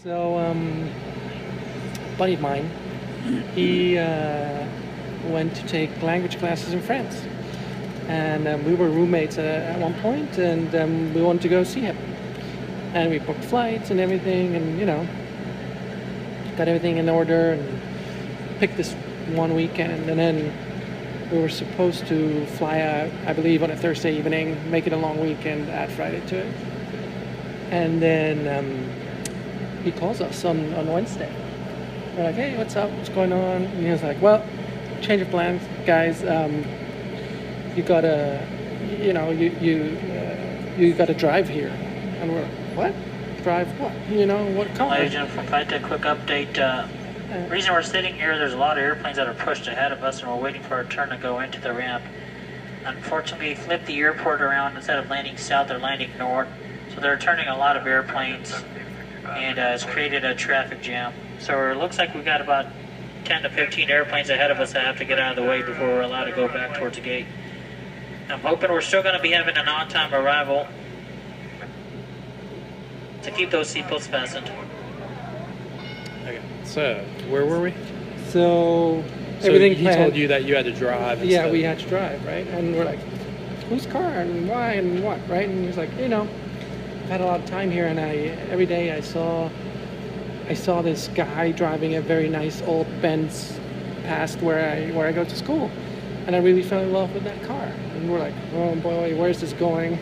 So, a buddy of mine, he went to take language classes in France. And we were roommates at one point, and we wanted to go see him. And we booked flights and everything, and, got everything in order, and picked this one weekend. And then we were supposed to fly out, I believe, on a Thursday evening, make it a long weekend, add Friday to it. And then he calls us on Wednesday. We're like, hey, what's up? What's going on? And he was like, well, change of plans, guys. You gotta, you gotta drive here. And we're like, what? Drive what? What car? Ladies and gentlemen, a quick update. The reason we're sitting here, there's a lot of airplanes that are pushed ahead of us, and we're waiting for our turn to go into the ramp. Unfortunately, we flipped the airport around. Instead of landing south, they're landing north. So they're turning a lot of airplanes, and it's created a traffic jam. So it looks like we've got about 10 to 15 airplanes ahead of us that have to get out of the way before we're allowed to go back towards the gate. I'm hoping we're still going to be having an on-time arrival. So keep those seatbelts fastened. Okay, so where were we? So everything he told you that you had to drive. Yeah, we had to drive, right? And we're like, whose car and why and what, right? And he was like, I've had a lot of time here, and every day I saw this guy driving a very nice old Benz past where I go to school, and I really fell in love with that car. And we're like, oh boy, where's this going?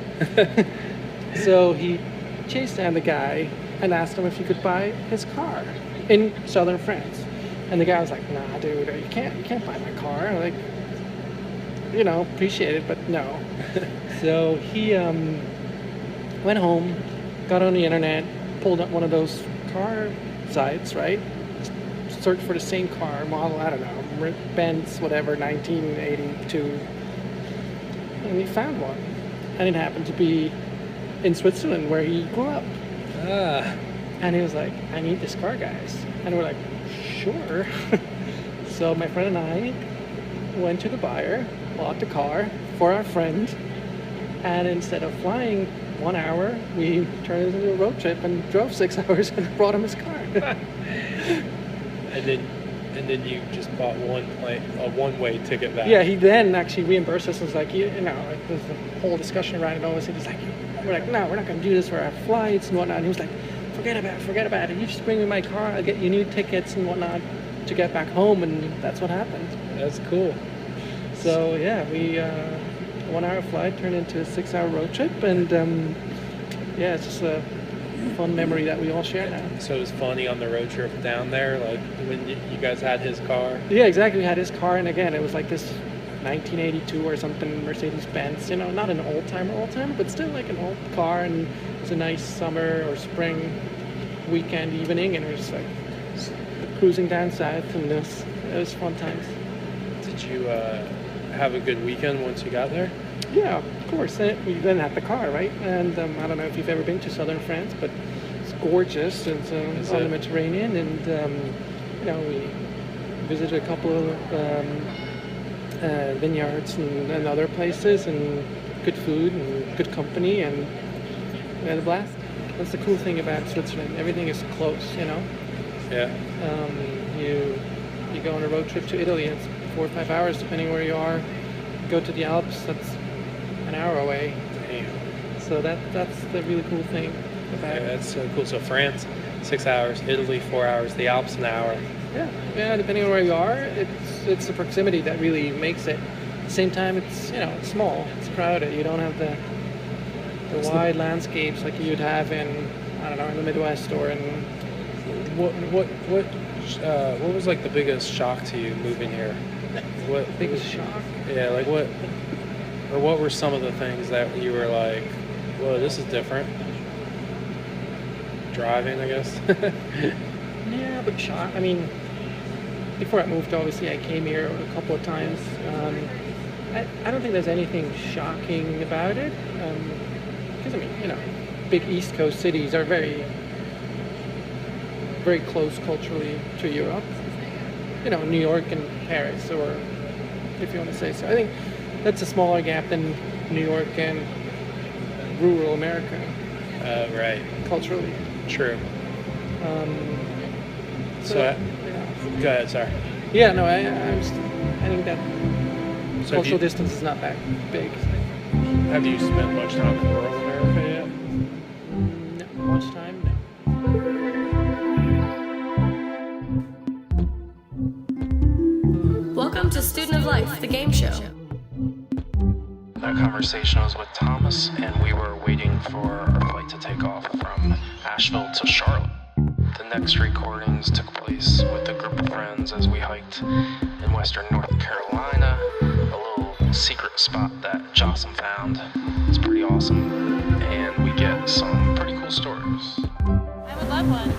So he chased down the guy and asked him if he could buy his car in southern France. And the guy was like, nah, dude, you can't buy my car. Like, appreciate it, but no. So he went home, got on the internet, pulled up one of those car sites, right? Searched for the same car model, I don't know, Benz, whatever, 1982. And he found one. And it happened to be in Switzerland, where he grew up. And he was like, I need this car, guys. And we're like, sure. So my friend and I went to the buyer, bought the car for our friend, and instead of flying 1 hour, we turned it into a road trip and drove 6 hours and brought him his car. And then you just bought a one-way ticket back. Yeah, he then actually reimbursed us. And was like, like there's a whole discussion around it. Always, he's like, we're like, no, we're not going to do this for our flights and whatnot. And he was like, forget about it. You just bring me my car. I'll get you new tickets and whatnot to get back home. And that's what happened. That's cool. So yeah, we 1 hour flight turned into a 6 hour road trip, and it's just a fun memory that we all share now. So it was funny on the road trip down there, like when you guys had his car? Yeah, exactly. We had his car, and again, it was like this 1982 or something Mercedes-Benz, not an old-timer, but still like an old car, and it was a nice summer or spring weekend evening, and it was like cruising down south, and it was fun times. Did you have a good weekend once you got there? Yeah, of course. We then had the car, right? And I don't know if you've ever been to southern France, but it's gorgeous. It's on the Mediterranean, and we visited a couple of vineyards and other places, and good food and good company, and we had a blast. That's the cool thing about Switzerland. Everything is close, Yeah. You go on a road trip to Italy, it's 4 or 5 hours depending where you are. Go to the Alps, that's an hour away. Damn. So that's the really cool thing about it. That's so cool. So France, 6 hours, Italy 4 hours, the Alps an hour. Yeah, depending on where you are, it's the proximity that really makes it. At the same time, it's it's small, it's crowded. You don't have the wide landscapes like you'd have in in the Midwest or in. What was like the biggest shock to you moving here? What biggest shock? Yeah, like what were some of the things that you were like, whoa, this is different? Driving, I guess. Yeah, but shock. I mean, before I moved, obviously I came here a couple of times. I don't think there's anything shocking about it, because big East Coast cities are very, very close culturally to Europe. New York and Paris, or if you want to say so. I think that's a smaller gap than New York and rural America. Right. Culturally. True. So, yeah. go ahead, sorry. Yeah, no, I think that So social distance is not that big. have you spent much time in rural America yet? No, much time, no. Welcome to Student of Life, the game show. That conversation was with Thomas, and we were waiting for our flight to take off from Asheville to Charlotte. The next recordings took place with a group of friends as we hiked in western North Carolina, a little secret spot that Jocelyn found. It's pretty awesome, and we get some pretty cool stories. I would love one.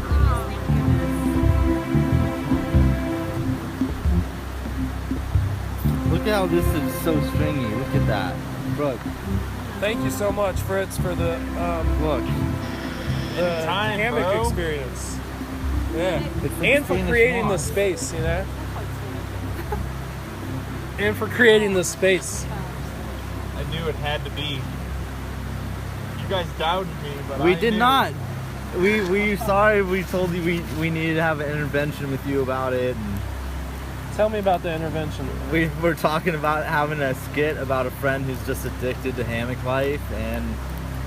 Look at how this is so stringy. Look at that. Look. Thank you so much, Fritz, for the Look. hammock experience. Yeah, It's and for Spanish creating the moss. space, you know. And for creating the space. I knew it had to be. You guys doubted me, but We I did knew. not. We sorry. We told you we needed to have an intervention with you about it. And Tell me about the intervention. we were talking about having a skit about a friend who's just addicted to hammock life, and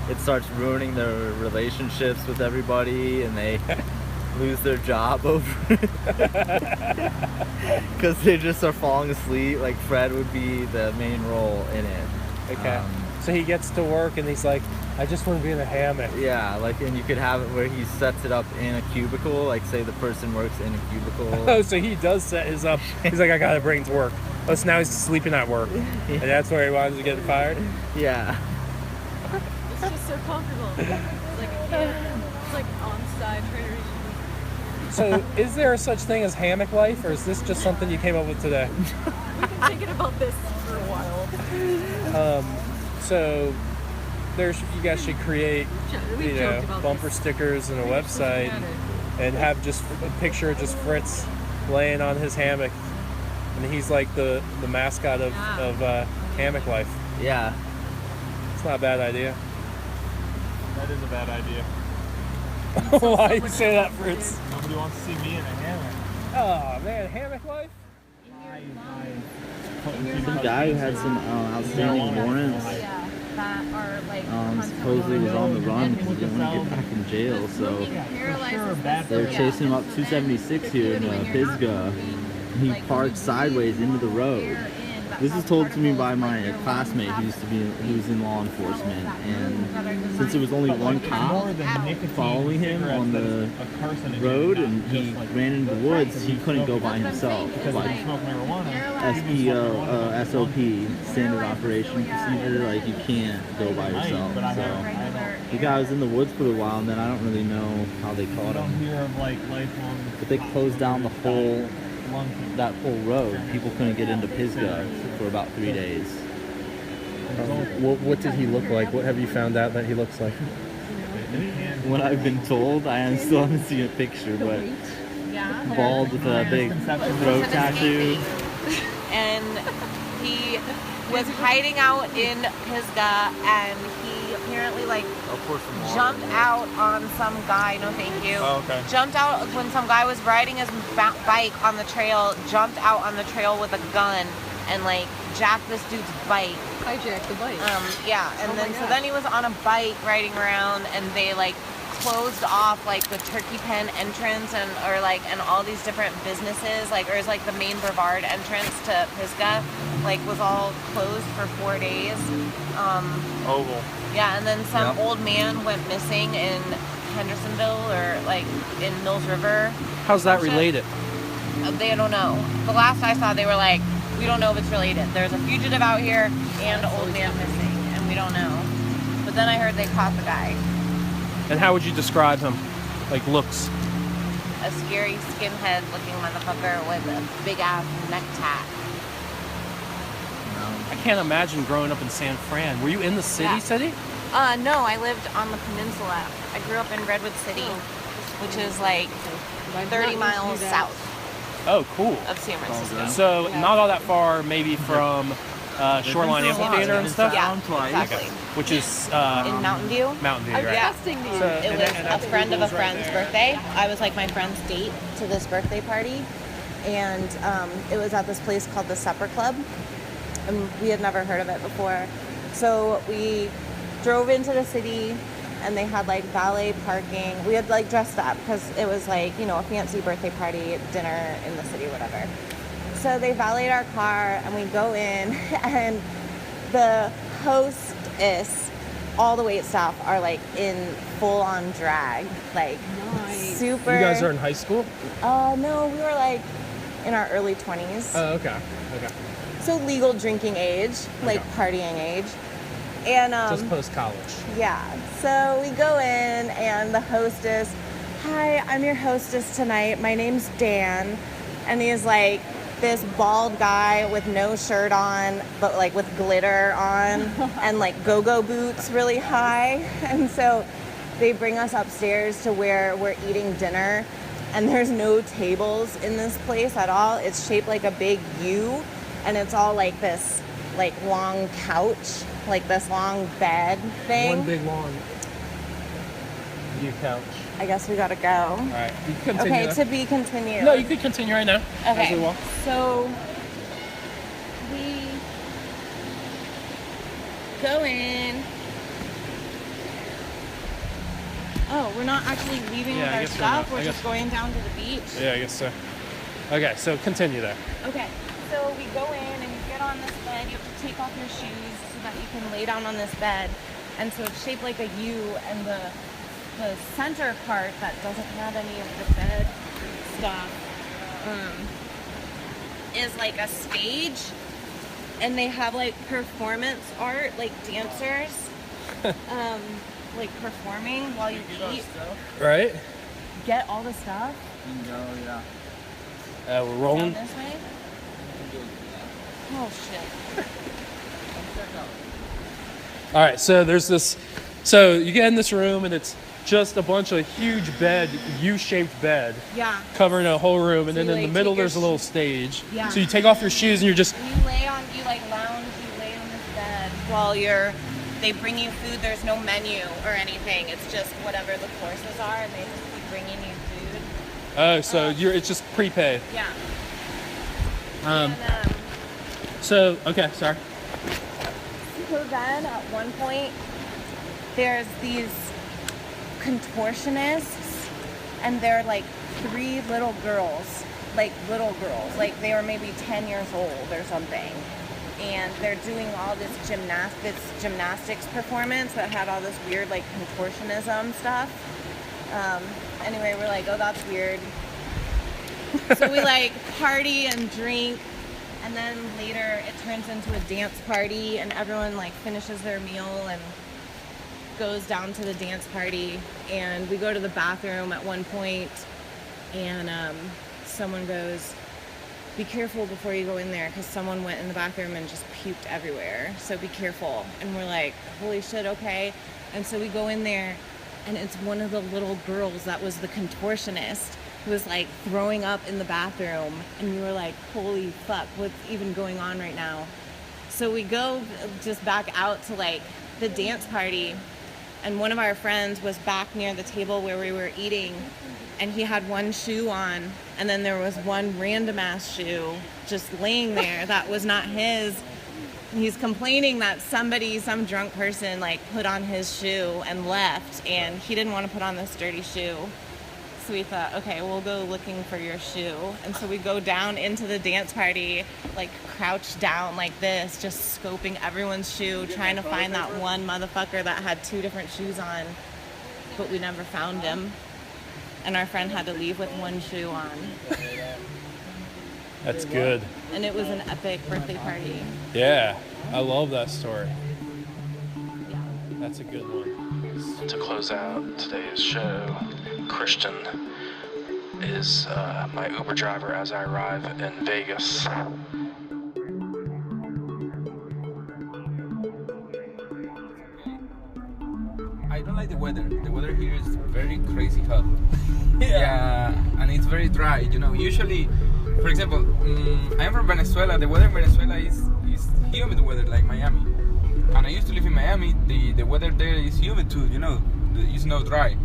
it starts ruining their relationships with everybody, and they lose their job over it because they just are falling asleep. Like Fred would be the main role in it. Okay. So he gets to work and he's like, I just want to be in a hammock. Yeah, like, and you could have it where he sets it up in a cubicle, like say the person works in a cubicle. Oh, so he does set his up. He's like, I gotta bring it to work. Oh, so now he's sleeping at work. And that's where he wants to get fired? Yeah. It's just so comfortable. It's like on-side training. So is there such thing as hammock life, or is this just something you came up with today? We've been thinking about this for a while. So you guys should create, bumper stickers and a website and have just a picture of just Fritz laying on his hammock. And he's like the mascot of hammock life. Yeah. It's not a bad idea. That is a bad idea. Why you say that, Fritz? Nobody wants to see me in a hammock. Oh man, hammock life? Some guy who had some outstanding warrants supposedly was on the run because he didn't want to get back in jail. So they were chasing him up 276 here in Pisgah. He parked sideways into the road. This is told to me by my classmate who was in law enforcement, and since there was only one cop following him on the road and he ran into the woods, he couldn't go by himself. Like SOP, standard operation procedure, like you can't go by yourself. So the guy was in the woods for a while, and then I don't really know how they caught him. But they closed down that whole road. People couldn't get into Pisgah for about 3 days. What did he look like? What have you found out that he looks like? What I've been told, I still haven't seen a picture, but bald with a big throat tattoo. And he was hiding out in Pisgah, and he apparently jumped out on some guy. No, thank you. Oh, okay. Jumped out when some guy was riding his bike on the trail. Jumped out on the trail with a gun and jacked this dude's bike. Hijacked the bike. Yeah, and then he was on a bike riding around, and they closed off the turkey pen entrance and all these different businesses, or it's the main Brevard entrance to Pisgah was all closed for 4 days. Oval. Yeah, and then some old man went missing in Hendersonville or in Mills River. How's that related? They don't know. The last I saw, they were we don't know if it's related. There's a fugitive out here and an old man missing, and we don't know. But then I heard they caught the guy. And how would you describe him? Looks? A scary skinhead looking motherfucker with a big ass neck tat. I can't imagine growing up in San Fran. Were you in the city? No, I lived on the peninsula. I grew up in Redwood City, which is 30 miles south Oh, cool. of San Francisco. So not all that far, maybe from Shoreline Amphitheater and stuff? Yeah, Twice. exactly. Which is In Mountain View. Mountain View, I'm right? casting to you. It was a friend of a friend's birthday. I was like my friend's date to this birthday party. And it was at this place called the Supper Club. And we had never heard of it before. So we drove into the city and they had like valet parking. We had like dressed up because it was like, you know, a fancy birthday party, dinner in the city, whatever. So they valeted our car and we go in and the hostess, all the wait staff are like in full on drag, like super. You guys are in high school? No, we were like in our early 20s. Oh, okay. So legal drinking age, like partying age. And Just post-college. yeah, so we go in and the hostess, hi, I'm your hostess tonight. My name's Dan. And he's like this bald guy with no shirt on, but like with glitter on and like go-go boots really high. And so they bring us upstairs to where we're eating dinner and there's no tables in this place at all. It's shaped like a big U and it's all like this like long couch, like this long bed thing. One big long view couch. I guess we gotta go. All right, you can continue. Okay, there. to be continued. No, you can continue right now. As we Okay, walk. so we go in. Oh, we're not actually leaving Yeah, with I our guess we're stuff. not. We're I just guess- going down to the beach. Yeah, I guess so. Okay, so continue there. Okay, so we go in and you get on this bed. You have to take off your shoes so that you can lay down on this bed. And so it's shaped like a U, and the center part that doesn't have any of the bed stuff is like a stage, and they have like performance art, like dancers, like performing while you eat. Right? Get all the stuff. We're rolling. Down this way. Oh shit. All right, so there's this. So you get in this room, and it's just a bunch of huge bed, U-shaped bed, Yeah. covering a whole room, and So then you, in the like, middle take your there's a little stage. Yeah. So you take off your shoes, and you're just. You lay on, you like lounge, you lay on this bed while they bring you food. There's no menu or anything. It's just whatever the courses are, and they just keep bringing you food. Oh, so it's just prepaid. Yeah. Um. And, So okay, sorry. so then at one point, there's these contortionists, and they're like three little girls, like they were maybe 10 years old or something. And they're doing all this gymnastics performance that had all this weird like contortionism stuff. Anyway, we're like, oh, that's weird. So we like party and drink, and then later it turns into a dance party, and everyone like finishes their meal and goes down to the dance party. And we go to the bathroom at one point, and someone goes, be careful before you go in there, because someone went in the bathroom and just puked everywhere, so be careful. And we're like, holy shit, okay. And so we go in there, and it's one of the little girls that was the contortionist who was like throwing up in the bathroom, and we were like, holy fuck, what's even going on right now? So we go just back out to like the dance party, and one of our friends was back near the table where we were eating, and he had one shoe on, and then there was one random ass shoe just laying there that was not his. He's complaining that some drunk person like put on his shoe and left, and he didn't want to put on this dirty shoe. So we thought, okay, we'll go looking for your shoe. And so we go down into the dance party, like crouched down like this, just scoping everyone's shoe, trying to find that one motherfucker that had two different shoes on, but we never found him. And our friend had to leave with one shoe on. That's good. And it was an epic birthday party. Yeah, I love that story. That's a good one. To close out today's show, Christian is my Uber driver as I arrive in Vegas. I don't like the weather. The weather here is very crazy hot. Yeah, and it's very dry. You know, usually, for example, I'm from Venezuela. The weather in Venezuela is humid weather like Miami. And I used to live in Miami. The weather there is humid too. You know, it's not dry.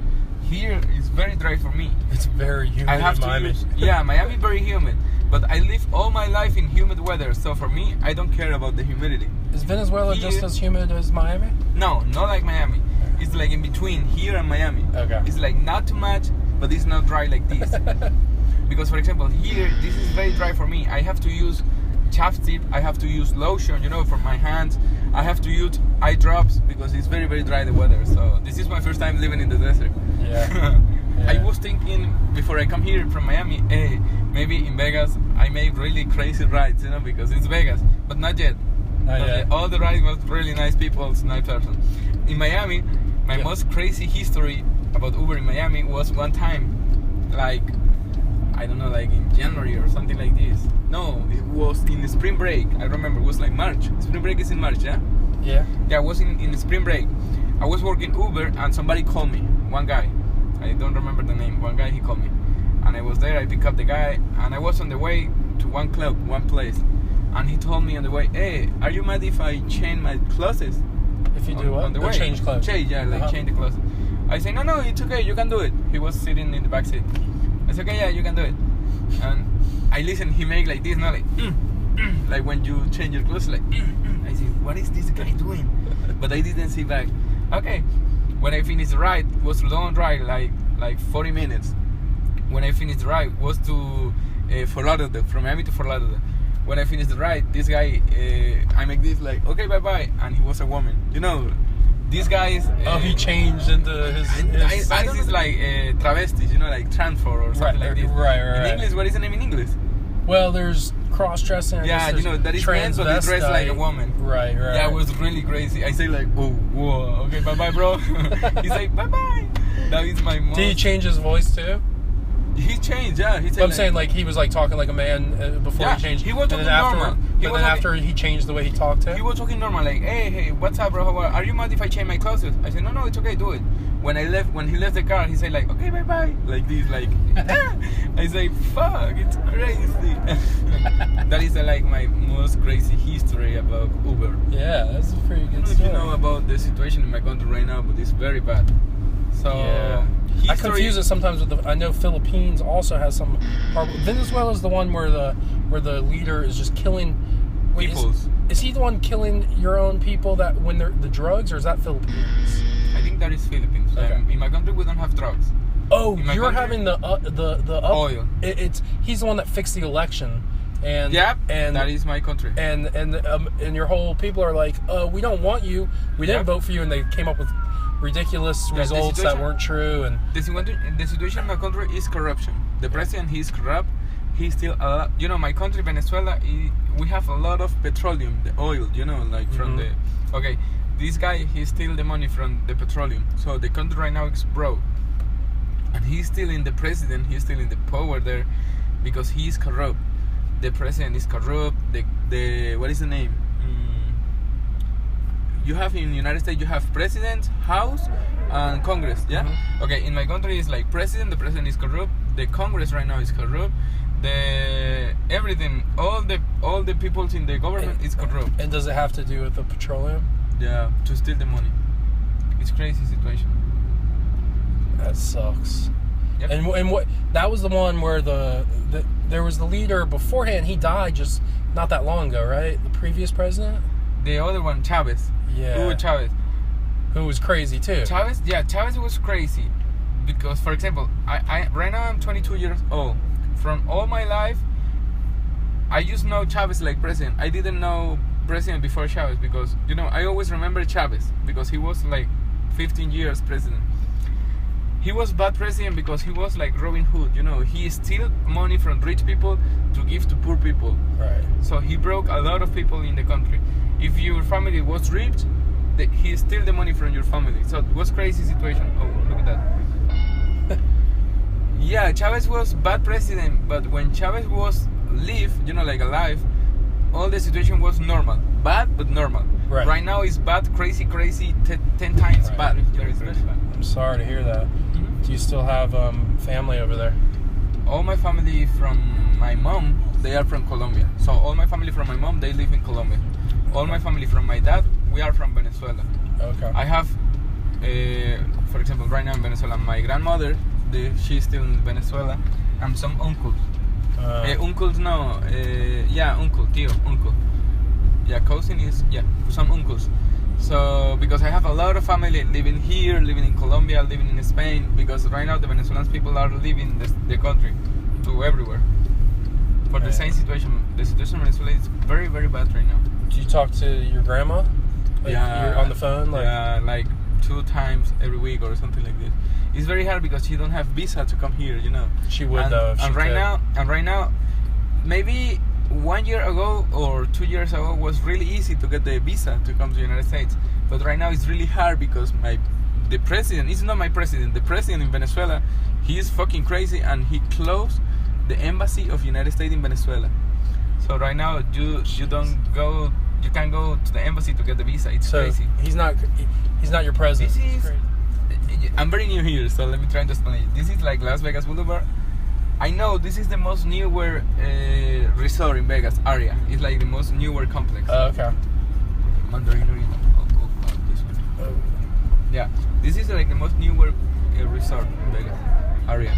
Here it's very dry for me. It's very humid I have in to Miami. Miami very humid. But I live all my life in humid weather, so for me, I don't care about the humidity. Is Venezuela just as humid as Miami? No, not like Miami. It's like in between here and Miami. Okay. It's like not too much, but it's not dry like this. Because for example, here, this is very dry for me. I have to use chapstick, I have to use lotion, you know, for my hands. I have to use eye drops because it's very, very dry the weather. So this is my first time living in the desert. Yeah. I was thinking before I come here from Miami, hey, maybe in Vegas I made really crazy rides, you know, because it's Vegas, but not yet. All the rides was really nice people, nice person. In Miami, my most crazy history about Uber in Miami was one time, like, I don't know, like in January or something like this. No, it was in the spring break. I remember, it was like March. Spring break is in March, yeah? Yeah. Yeah, I was in the spring break. I was working Uber and somebody called me, one guy. I don't remember the name. One guy, he called me. And I was there, I picked up the guy, and I was on the way to one club, one place. And he told me on the way, hey, are you mad if I change my clothes? If you do what? On the way. Change clothes? Change the clothes. I say, no, it's okay, you can do it. He was sitting in the back seat. I said, okay, yeah, you can do it. And I listen, he make like this, not like, like when you change your clothes, like, I say, what is this guy doing? But I didn't see back. Okay. When I finished the ride, it was long ride, like 40 minutes. When I finished the ride, was to Fort Lauderdale, from Miami to Fort Lauderdale. When I finished the ride, this guy, I make this like, okay, bye-bye, and he was a woman. You know, these guys... he changed into his I is like travestis, you know, like transfer or something like this. Right. In English, what is the name in English? Well, there's cross-dressing. Yeah, you know, that is men, but they dress like a woman. Right. Yeah, it was really crazy. I say like, oh, whoa, okay, bye-bye, bro. He's like, bye-bye. That is my most... Did he change his voice too? He changed, yeah. He I'm saying like he was like talking like a man before he changed. He was talking normal. After he changed the way he talked to him? He was talking normal, like, hey, what's up, bro? Are you mad if I change my clothes? I said, no, it's okay, do it. When he left the car, he said like, okay, bye-bye, like this, like. I say, fuck, it's crazy. That is like my most crazy history about Uber. Yeah, that's a pretty good I don't know story. if you know about the situation in my country right now, but it's very bad. So yeah. I confuse it sometimes with I know Philippines also has some horrible. Venezuela's the one where the leader is just killing peoples. Is he the one killing your own people that when they're the drugs, or is that Philippines? I think that is Philippines. Okay. In my country we don't have drugs. Oh, you're having the oil. He's the one that fixed the election. And and that is my country. And your whole people are like, we don't want you. We didn't vote for you, and they came up with ridiculous results that weren't true. And the situation in my country is corruption. The president, he is corrupt. He's still you know, my country, Venezuela, we have a lot of petroleum, the oil, you know, like from the this guy, he steals the money from the petroleum, so the country right now is broke, and he's still in the president, he's still in the power there because he is corrupt. The president is corrupt. The what is the name? You have in the United States, you have president, house, and Congress. Yeah. Okay. In my country, it's like president. The president is corrupt. The Congress right now is corrupt. Everything, all the people in the government is corrupt. And does it have to do with the petroleum? Yeah, to steal the money. It's crazy situation. That sucks. Yep. And what that was the one where there was the leader beforehand. He died just not that long ago, right? The previous president. The other one, Chavez. Yeah. Hugo Chavez. Who was crazy too. Chavez was crazy because, for example, I right now I'm 22 years old. From all my life, I just know Chavez like president. I didn't know president before Chavez because, you know, I always remember Chavez because he was like 15 years president. He was bad president because he was like Robin Hood, you know. He steal money from rich people to give to poor people. Right. So he broke a lot of people in the country. If your family was rich, he steal the money from your family. So it was crazy situation. Oh, look at that. Yeah, Chavez was bad president, but when Chavez was you know, like alive, all the situation was normal. Bad, but normal. Right. Right now it's bad, crazy, 10 times bad. Very bad. I'm sorry to hear that. Do you still have family over there? All my family from my mom, they are from Colombia. So all my family from my mom, they live in Colombia. all my family from my dad, we are from Venezuela. Okay. I have, for example, right now in Venezuela, my grandmother, she's still in Venezuela, and some uncles. Uncles, no, uncle, tío, uncle. Yeah, cousin is, some uncles. So, because I have a lot of family living here, living in Colombia, living in Spain, because right now the Venezuelan people are leaving the country to everywhere. For the same situation, the situation in Venezuela is very, very bad right now. Do you talk to your grandma? Like, you're on the phone? Like 2 times every week or something like this. It's very hard because she don't have visa to come here, you know. She would though. And right now, maybe 1 year ago or 2 years ago was really easy to get the visa to come to the United States. But right now it's really hard because the president, it's not my president, the president in Venezuela, he is fucking crazy and he closed the embassy of United States in Venezuela. So right now you can't go to the embassy to get the visa. It's crazy. He's not your president. I'm very new here, so let me try to explain it. This is like Las Vegas Boulevard. I know this is the most newer resort in Vegas area. It's like the most newer complex. Okay. Mandarin. This one. Oh. Yeah, this is like the most newer resort in Vegas area.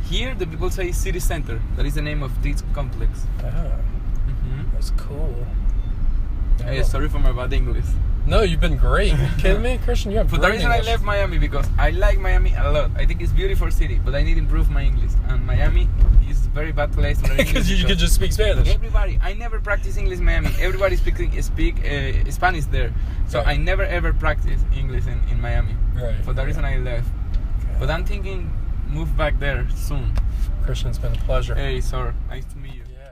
Here, the people say City Center. That is the name of this complex. That's cool. Hey, sorry for my bad English. No, you've been great. Are you kidding me, Christian? You have But great the reason English. I left Miami because I like Miami a lot. I think it's a beautiful city, but I need to improve my English. And Miami is a very bad place to learn English. Because you could just speak Spanish. I never practice English in Miami. Everybody speak Spanish there. So Right. I never ever practice English in Miami. Right. For that reason I left. Okay. But I'm thinking move back there soon. Christian, it's been a pleasure. Hey, sir. Nice to meet you. Yeah.